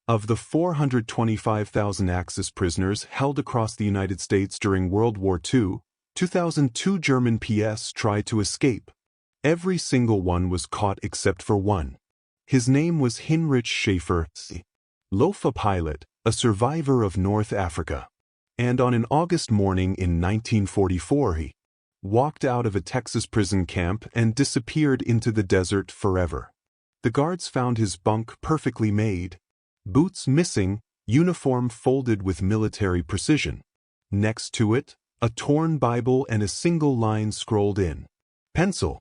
Of the 425,000 Axis prisoners held across the United States during World War II, 2,002 German PS tried to escape. Every single one was caught except for one. His name was Heinrich Schaefer, Lofa pilot, a survivor of North Africa. And on an August morning in 1944 he walked out of a Texas prison camp and disappeared into the desert forever. The guards found his bunk perfectly made, boots missing, uniform folded with military precision. Next to it, a torn Bible and a single line scrolled in pencil.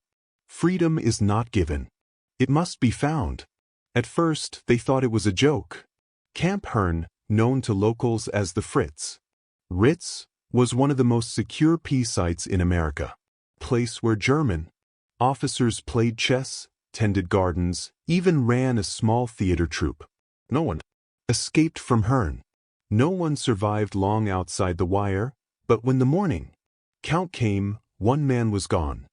Freedom is not given. It must be found. At first, they thought it was a joke. Camp Hearn, known to locals as the Ritz, was one of the most secure peace sites in America. Place where German officers played chess, tended gardens, even ran a small theater troupe. No one escaped from Hearn. No one survived long outside the wire, but when the morning count came, one man was gone.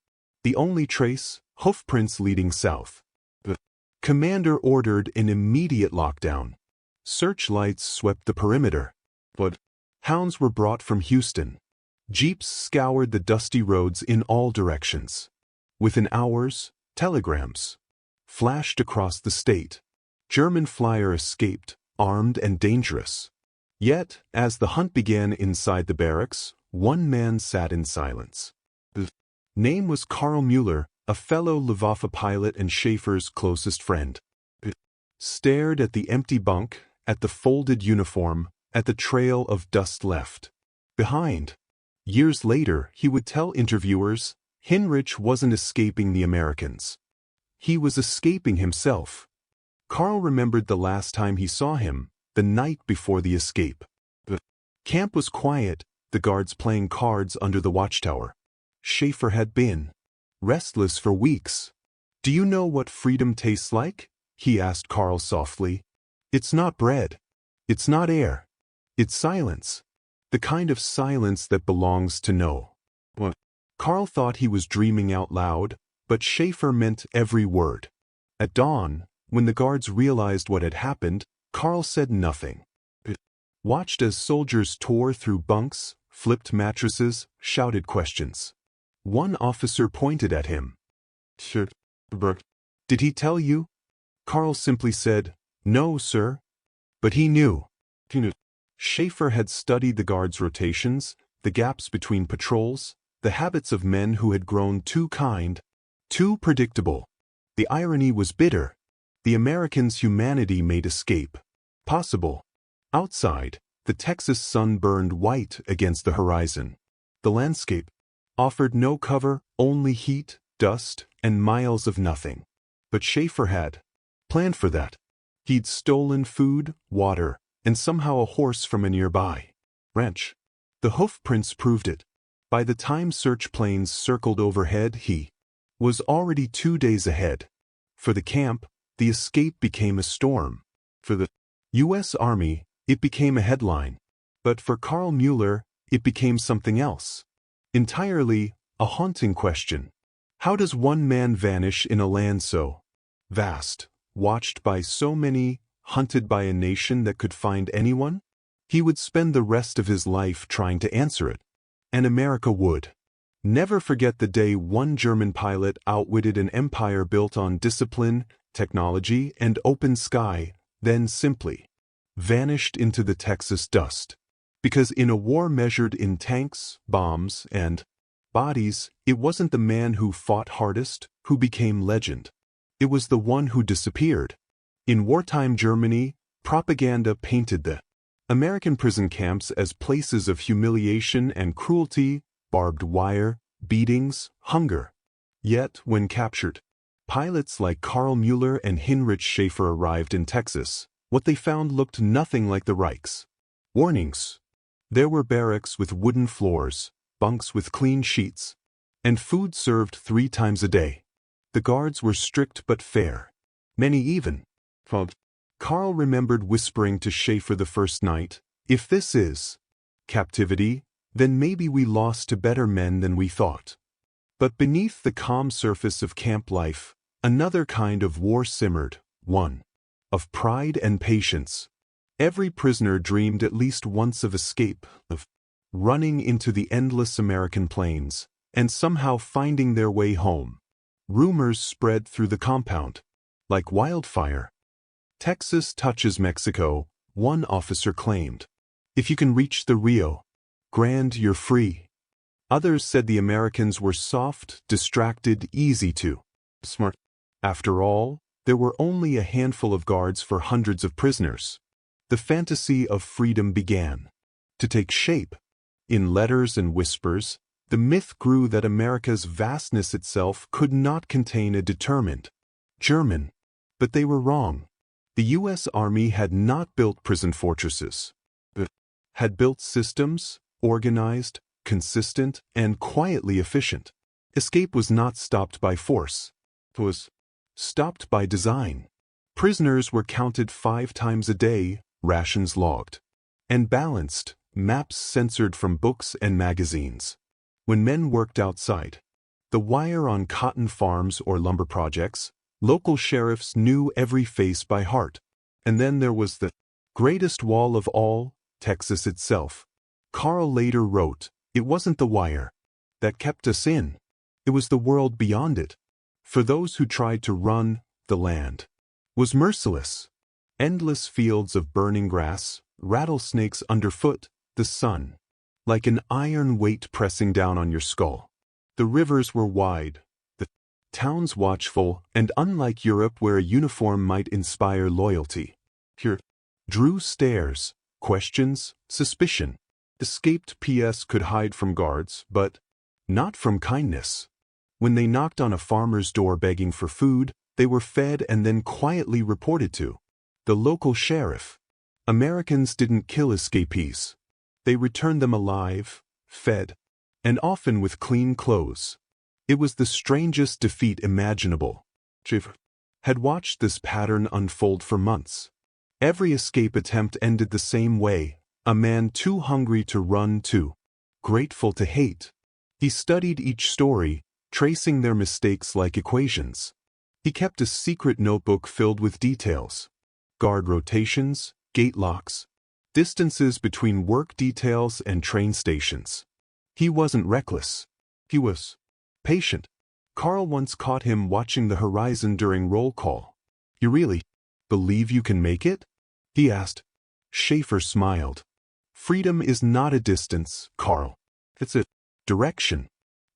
The only trace, hoofprints leading south. The commander ordered an immediate lockdown. Searchlights swept the perimeter. But hounds were brought from Houston. Jeeps scoured the dusty roads in all directions. Within hours, telegrams flashed across the state. German flyer escaped, armed and dangerous. Yet, as the hunt began inside the barracks, one man sat in silence. The name was Karl Mueller, a fellow Luftwaffe pilot and Schaefer's closest friend. He stared at the empty bunk, at the folded uniform, at the trail of dust left behind. Years later, he would tell interviewers, Heinrich wasn't escaping the Americans. He was escaping himself. Karl remembered the last time he saw him, the night before the escape. The camp was quiet, the guards playing cards under the watchtower. Schaefer had been restless for weeks. "Do you know what freedom tastes like?" he asked Karl softly. "It's not bread. It's not air. It's silence. The kind of silence that belongs to no one." Karl thought he was dreaming out loud, but Schaefer meant every word. At dawn, when the guards realized what had happened, Karl said nothing. He watched as soldiers tore through bunks, flipped mattresses, shouted questions. One officer pointed at him. "Did he tell you?" Karl simply said, "No, sir." But he knew. Schaefer had studied the guards' rotations, the gaps between patrols, the habits of men who had grown too kind, too predictable. The irony was bitter. The Americans' humanity made escape possible. Outside, the Texas sun burned white against the horizon. The landscape offered no cover, only heat, dust, and miles of nothing. But Schaefer had planned for that. He'd stolen food, water, and somehow a horse from a nearby ranch. The hoofprints proved it. By the time search planes circled overhead, he was already 2 days ahead. For the camp, the escape became a storm. For the U.S. Army, it became a headline. But for Karl Mueller, it became something else. Entirely a haunting question. How does one man vanish in a land so vast, watched by so many, hunted by a nation that could find anyone? He would spend the rest of his life trying to answer it. And America would never forget the day one German pilot outwitted an empire built on discipline, technology, and open sky, then simply vanished into the Texas dust. Because in a war measured in tanks, bombs, and bodies, it wasn't the man who fought hardest who became legend. It was the one who disappeared. In wartime Germany, propaganda painted the American prison camps as places of humiliation and cruelty, barbed wire, beatings, hunger. Yet, when captured, pilots like Karl Mueller and Heinrich Schaefer arrived in Texas. What they found looked nothing like the Reich's warnings. There were barracks with wooden floors, bunks with clean sheets, and food served 3 times a day. The guards were strict but fair. Many even fought. Karl remembered whispering to Schaefer the first night, "If this is captivity, then maybe we lost to better men than we thought." But beneath the calm surface of camp life, another kind of war simmered, one of pride and patience. Every prisoner dreamed at least once of escape, of running into the endless American plains, and somehow finding their way home. Rumors spread through the compound like wildfire. Texas touches Mexico, one officer claimed. If you can reach the Rio Grande, you're free. Others said the Americans were soft, distracted, easy to smart. After all, there were only a handful of guards for hundreds of prisoners. The fantasy of freedom began to take shape. In letters and whispers, the myth grew that America's vastness itself could not contain a determined German. But they were wrong. The U.S. Army had not built prison fortresses. It had built systems, organized, consistent, and quietly efficient. Escape was not stopped by force. It was stopped by design. Prisoners were counted 5 times a day, rations logged and balanced, maps censored from books and magazines. When men worked outside the wire on cotton farms or lumber projects, local sheriffs knew every face by heart. And then there was the greatest wall of all, Texas itself. Carl later wrote, "It wasn't the wire that kept us in. It was the world beyond it. For those who tried to run, the land was merciless. Endless fields of burning grass, rattlesnakes underfoot, the sun like an iron weight pressing down on your skull. The rivers were wide, the towns watchful, and unlike Europe where a uniform might inspire loyalty, here drew stares, questions, suspicion. Escaped PS could hide from guards, but not from kindness. When they knocked on a farmer's door begging for food, they were fed and then quietly reported to the local sheriff. Americans didn't kill escapees. They returned them alive, fed, and often with clean clothes. It was the strangest defeat imaginable. Chief had watched this pattern unfold for months. Every escape attempt ended the same way, a man too hungry to run, too grateful to hate. He studied each story, tracing their mistakes like equations. He kept a secret notebook filled with details: guard rotations, gate locks, distances between work details and train stations. He wasn't reckless. He was patient. Carl once caught him watching the horizon during roll call. "You really believe you can make it?" he asked. Schaefer smiled. "Freedom is not a distance, Carl. It's a direction."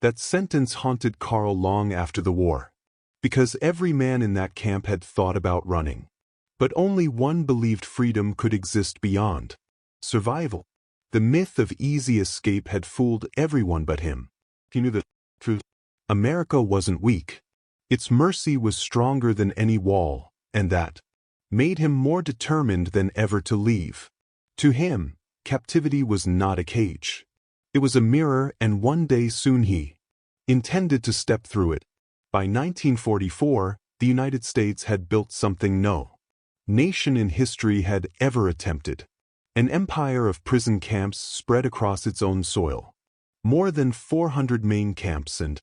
That sentence haunted Carl long after the war, because every man in that camp had thought about running. But only one believed freedom could exist beyond survival. The myth of easy escape had fooled everyone but him. He knew the truth. America wasn't weak. Its mercy was stronger than any wall, and that made him more determined than ever to leave. To him, captivity was not a cage. It was a mirror, and one day soon he intended to step through it. By 1944, the United States had built something no nation in history had ever attempted. An empire of prison camps spread across its own soil. More than 400 main camps and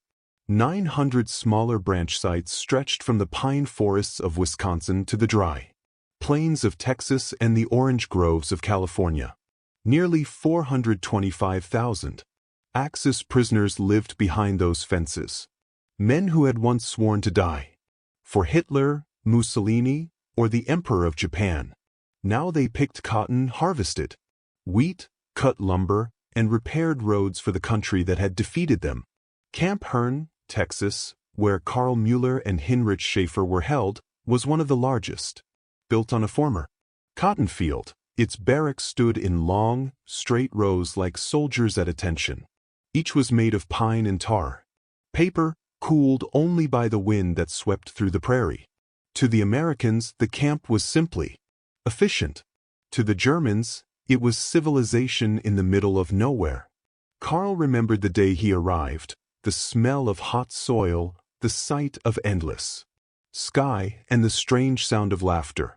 900 smaller branch sites stretched from the pine forests of Wisconsin to the dry plains of Texas and the orange groves of California. Nearly 425,000 Axis prisoners lived behind those fences. Men who had once sworn to die for Hitler, Mussolini, or the Emperor of Japan. Now they picked cotton, harvested wheat, cut lumber, and repaired roads for the country that had defeated them. Camp Hearn, Texas, where Carl Mueller and Heinrich Schaefer were held, was one of the largest. Built on a former cotton field, its barracks stood in long, straight rows like soldiers at attention. Each was made of pine and tar. Paper, cooled only by the wind that swept through the prairie. To the Americans, the camp was simply efficient. To the Germans, it was civilization in the middle of nowhere. Carl remembered the day he arrived, the smell of hot soil, the sight of endless sky, and the strange sound of laughter.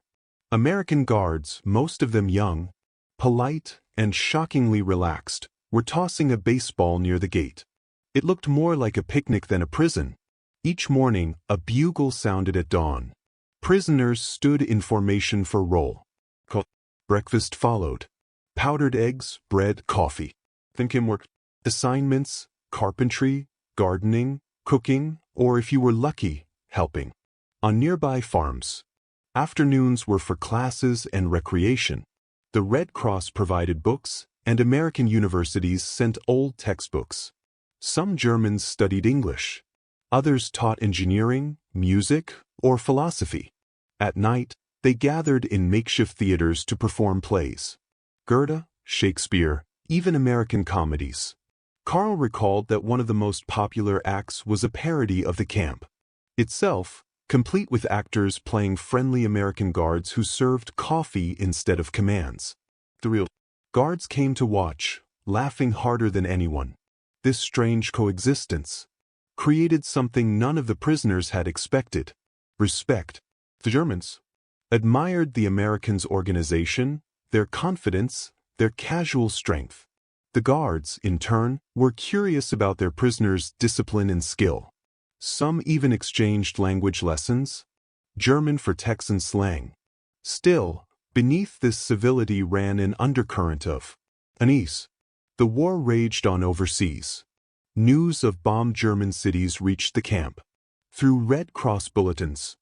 American guards, most of them young, polite, and shockingly relaxed, were tossing a baseball near the gate. It looked more like a picnic than a prison. Each morning, a bugle sounded at dawn. Prisoners stood in formation for roll call. Breakfast followed. Powdered eggs, bread, coffee. Think him work. Assignments, carpentry, gardening, cooking, or if you were lucky, helping. On nearby farms. Afternoons were for classes and recreation. The Red Cross provided books, and American universities sent old textbooks. Some Germans studied English. Others taught engineering, music, or philosophy. At night, they gathered in makeshift theaters to perform plays. Goethe, Shakespeare, even American comedies. Karl recalled that one of the most popular acts was a parody of the camp itself, complete with actors playing friendly American guards who served coffee instead of commands. The real guards came to watch, laughing harder than anyone. This strange coexistence created something none of the prisoners had expected: respect. The Germans admired the Americans' organization, their confidence, their casual strength. The guards, in turn, were curious about their prisoners' discipline and skill. Some even exchanged language lessons, German for Texan slang. Still, beneath this civility ran an undercurrent of unease. The war raged on overseas. News of bombed German cities reached the camp. Through Red Cross bulletins,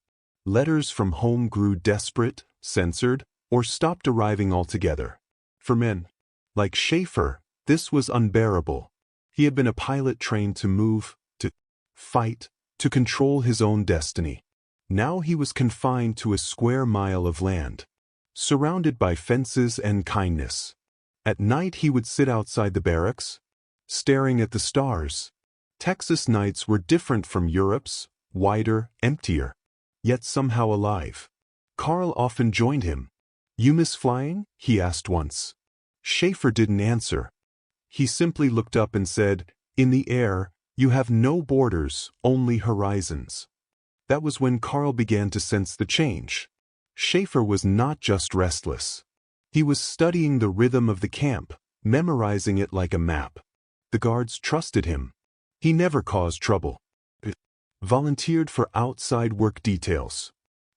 letters from home grew desperate, censored, or stopped arriving altogether. For men like Schaefer, this was unbearable. He had been a pilot trained to move, to fight, to control his own destiny. Now he was confined to a square mile of land, surrounded by fences and kindness. At night he would sit outside the barracks, staring at the stars. Texas nights were different from Europe's, wider, emptier, yet somehow alive. Karl often joined him. "You miss flying?" he asked once. Schaefer didn't answer. He simply looked up and said, "In the air, you have no borders, only horizons." That was when Karl began to sense the change. Schaefer was not just restless. He was studying the rhythm of the camp, memorizing it like a map. The guards trusted him. He never caused trouble. Volunteered for outside work details.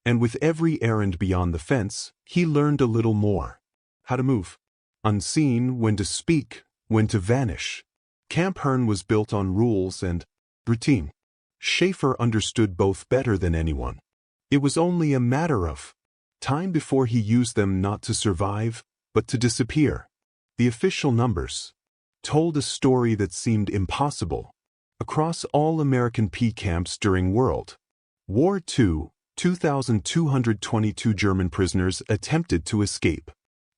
And with every errand beyond the fence, he learned a little more. How to move unseen, when to speak, when to vanish. Camp Hearn was built on rules and routine. Schaefer understood both better than anyone. It was only a matter of time before he used them not to survive, but to disappear. The official numbers told a story that seemed impossible. Across all American P camps during World War II, 2,222 German prisoners attempted to escape.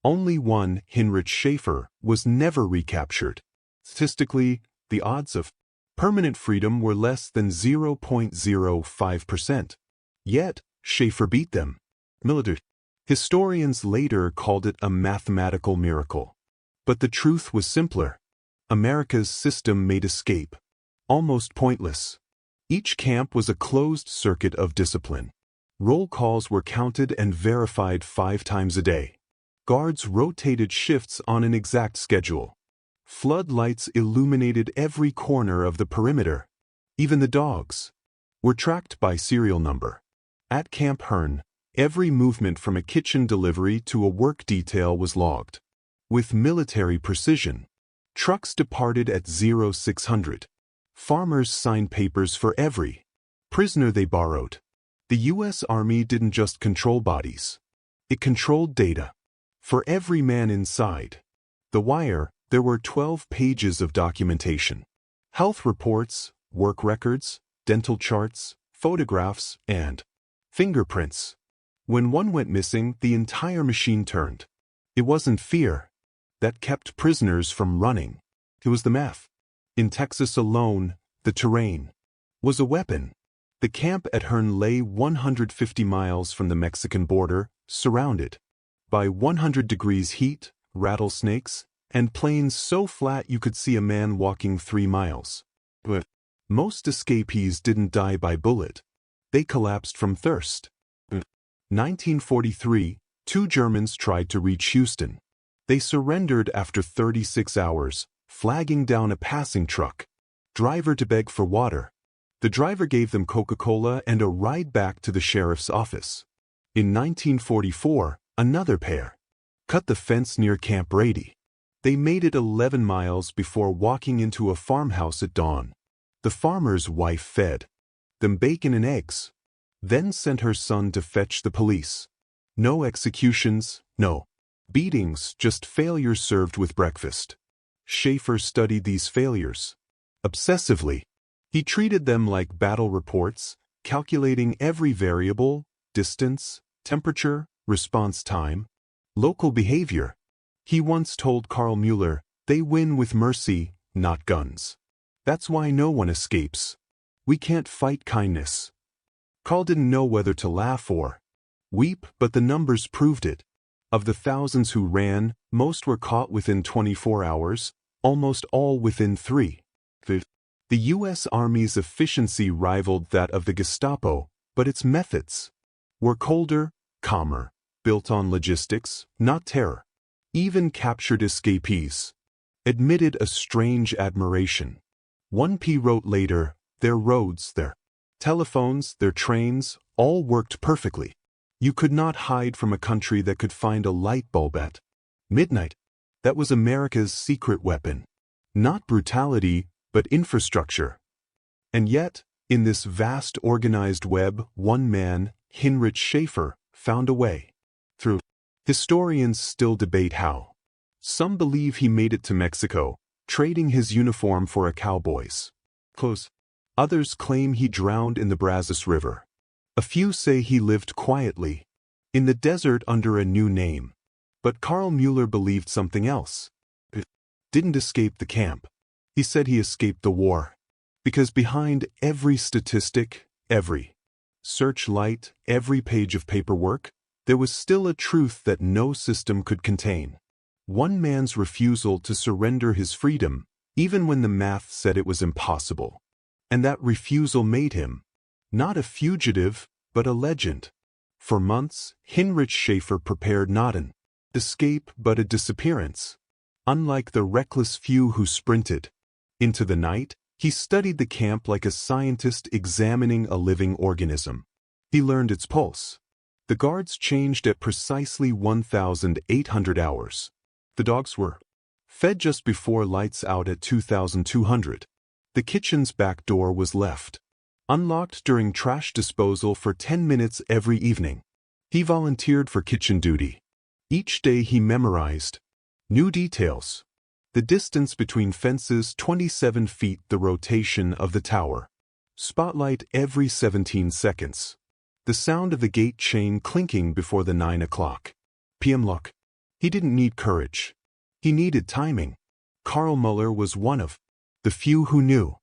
Only one, Heinrich Schaefer, was never recaptured. Statistically, the odds of permanent freedom were less than 0.05%. Yet, Schaefer beat them. Military historians later called it a mathematical miracle. But the truth was simpler. America's system made escape almost pointless. Each camp was a closed circuit of discipline. Roll calls were counted and verified 5 times a day. Guards rotated shifts on an exact schedule. Floodlights illuminated every corner of the perimeter. Even the dogs were tracked by serial number. At Camp Hearn, every movement from a kitchen delivery to a work detail was logged. With military precision, trucks departed at 0600. Farmers signed papers for every prisoner they borrowed. The U.S. Army didn't just control bodies. It controlled data. For every man inside the wire, there were 12 pages of documentation. Health reports, work records, dental charts, photographs, and fingerprints. When one went missing, the entire machine turned. It wasn't fear that kept prisoners from running. It was the math. In Texas alone, the terrain was a weapon. The camp at Hearn lay 150 miles from the Mexican border, surrounded by 100 degrees heat, rattlesnakes, and plains so flat you could see a man walking 3 miles. But most escapees didn't die by bullet. They collapsed from thirst. 1943, 2 Germans tried to reach Houston. They surrendered after 36 hours, flagging down a passing truck driver to beg for water. The driver gave them Coca-Cola and a ride back to the sheriff's office. In 1944, another pair cut the fence near Camp Brady. They made it 11 miles before walking into a farmhouse at dawn. The farmer's wife fed them bacon and eggs, then sent her son to fetch the police. No executions, no beatings, just failures served with breakfast. Schaefer studied these failures obsessively. He treated them like battle reports, calculating every variable, distance, temperature, response time, local behavior. He once told Carl Mueller, "They win with mercy, not guns. That's why no one escapes. We can't fight kindness." Carl didn't know whether to laugh or weep, but the numbers proved it. Of the thousands who ran, most were caught within 24 hours, almost all within 3. The U.S. Army's efficiency rivaled that of the Gestapo, but its methods were colder, calmer, built on logistics, not terror. Even captured escapees admitted a strange admiration. 1P wrote later, "Their roads, their telephones, their trains, all worked perfectly. You could not hide from a country that could find a light bulb at midnight. That was America's secret weapon. Not brutality, but infrastructure." And yet, in this vast organized web, one man, Heinrich Schaefer, found a way through. Historians still debate how. Some believe he made it to Mexico, trading his uniform for a cowboy's clothes. Others claim he drowned in the Brazos River. A few say he lived quietly in the desert under a new name. But Carl Mueller believed something else. He didn't escape the camp. He said he escaped the war. Because behind every statistic, every searchlight, every page of paperwork, there was still a truth that no system could contain. One man's refusal to surrender his freedom, even when the math said it was impossible. And that refusal made him not a fugitive, but a legend. For months, Heinrich Schaefer prepared not an escape, but a disappearance. Unlike the reckless few who sprinted into the night, he studied the camp like a scientist examining a living organism. He learned its pulse. The guards changed at precisely 1,800 hours. The dogs were fed just before lights out at 2,200. The kitchen's back door was left unlocked during trash disposal for 10 minutes every evening. He volunteered for kitchen duty. Each day he memorized new details. The distance between fences 27 feet, the rotation of the tower. Spotlight every 17 seconds. The sound of the gate chain clinking before the 9 o'clock p.m. lock. He didn't need courage. He needed timing. Carl Mueller was one of the few who knew.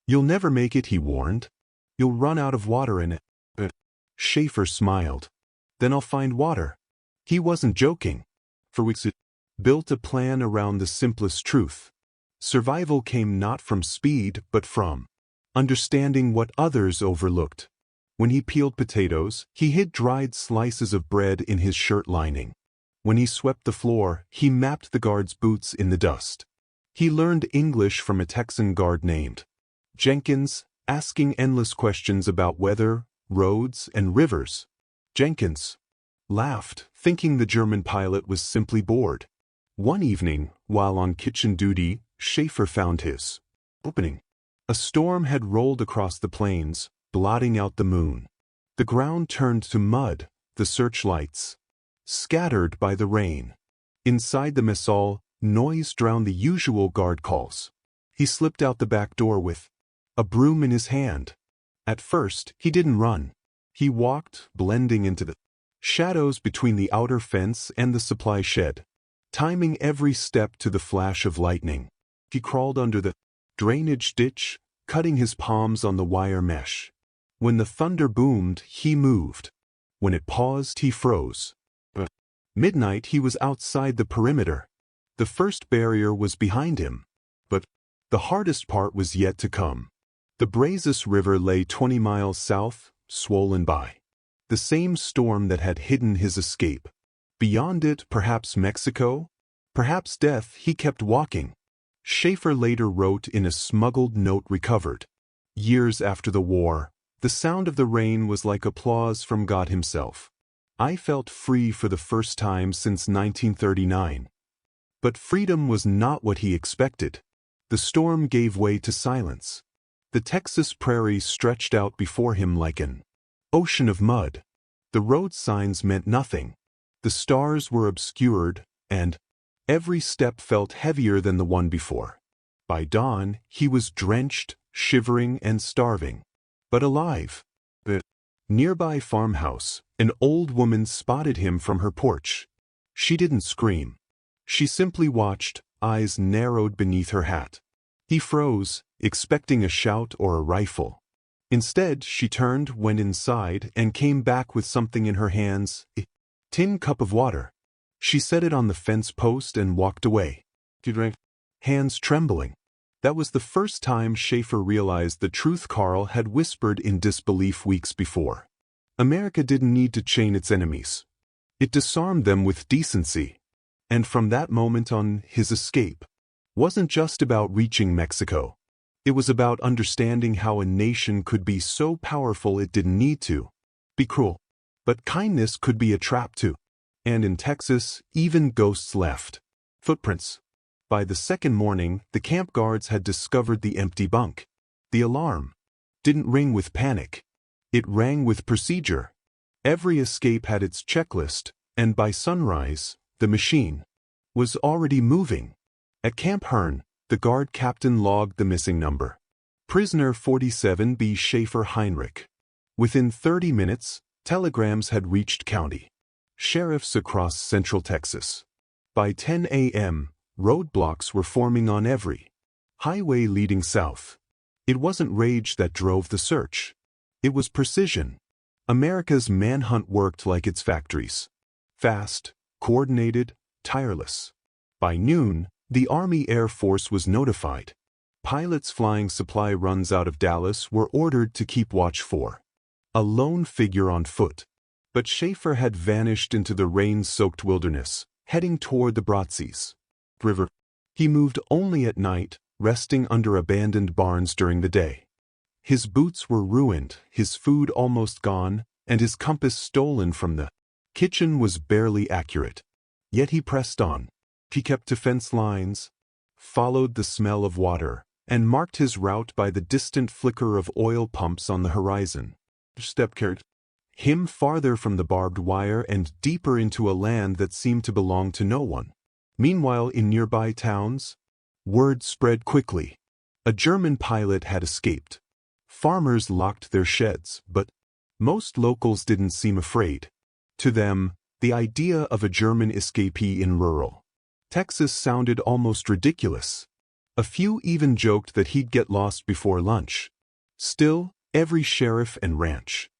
"You'll never make it," he warned. "You'll run out of water in it." Schaefer smiled. "Then I'll find water." He wasn't joking. For weeks he built a plan around the simplest truth. Survival came not from speed, but from understanding what others overlooked. When he peeled potatoes, he hid dried slices of bread in his shirt lining. When he swept the floor, he mapped the guard's boots in the dust. He learned English from a Texan guard named Jenkins, asking endless questions about weather, roads, and rivers. Jenkins laughed, thinking the German pilot was simply bored. One evening, while on kitchen duty, Schaefer found his opening. A storm had rolled across the plains, blotting out the moon. The ground turned to mud, the searchlights scattered by the rain. Inside the mess hall, noise drowned the usual guard calls. He slipped out the back door with a broom in his hand. At first, he didn't run. He walked, blending into the shadows between the outer fence and the supply shed, timing every step to the flash of lightning. He crawled under the drainage ditch, cutting his palms on the wire mesh. When the thunder boomed, he moved. When it paused, he froze. At midnight, he was outside the perimeter. The first barrier was behind him. But the hardest part was yet to come. The Brazos River lay 20 miles south, swollen by the same storm that had hidden his escape. Beyond it, perhaps Mexico, perhaps death. He kept walking. Schaefer later wrote in a smuggled note recovered. Years after the war, the sound of the rain was like applause from God himself. I felt free for the first time since 1939. But freedom was not what he expected. The storm gave way to silence. The Texas prairie stretched out before him like an ocean of mud. The road signs meant nothing. The stars were obscured, and every step felt heavier than the one before. By dawn, he was drenched, shivering, and starving, but alive. The nearby farmhouse, an old woman spotted him from her porch. She didn't scream. She simply watched, eyes narrowed beneath her hat. He froze, expecting a shout or a rifle. Instead, she turned, went inside, and came back with something in her hands, a tin cup of water. She set it on the fence post and walked away. She drank, hands trembling. That was the first time Schaefer realized the truth Carl had whispered in disbelief weeks before. America didn't need to chain its enemies. It disarmed them with decency. And from that moment on, his escape wasn't just about reaching Mexico. It was about understanding how a nation could be so powerful it didn't need to be cruel. But kindness could be a trap too. And in Texas, even ghosts left footprints. By the second morning, the camp guards had discovered the empty bunk. The alarm didn't ring with panic. It rang with procedure. Every escape had its checklist, and by sunrise, the machine was already moving. At Camp Hearn, the guard captain logged the missing number. Prisoner 47B Schaefer Heinrich. Within 30 minutes, telegrams had reached county sheriffs across central Texas. By 10 a.m., roadblocks were forming on every highway leading south. It wasn't rage that drove the search. It was precision. America's manhunt worked like its factories. Fast, coordinated, tireless. By noon, the Army Air Force was notified. Pilots flying supply runs out of Dallas were ordered to keep watch for a lone figure on foot. But Schaefer had vanished into the rain-soaked wilderness, heading toward the Brazos River. He moved only at night, resting under abandoned barns during the day. His boots were ruined, his food almost gone, and his compass stolen from the kitchen was barely accurate. Yet he pressed on. He kept to fence lines, followed the smell of water, and marked his route by the distant flicker of oil pumps on the horizon. Step carried him farther from the barbed wire and deeper into a land that seemed to belong to no one. Meanwhile, in nearby towns, word spread quickly. A German pilot had escaped. Farmers locked their sheds, but most locals didn't seem afraid. To them, the idea of a German escapee in rural Texas sounded almost ridiculous. A few even joked that he'd get lost before lunch. Still, every sheriff and ranch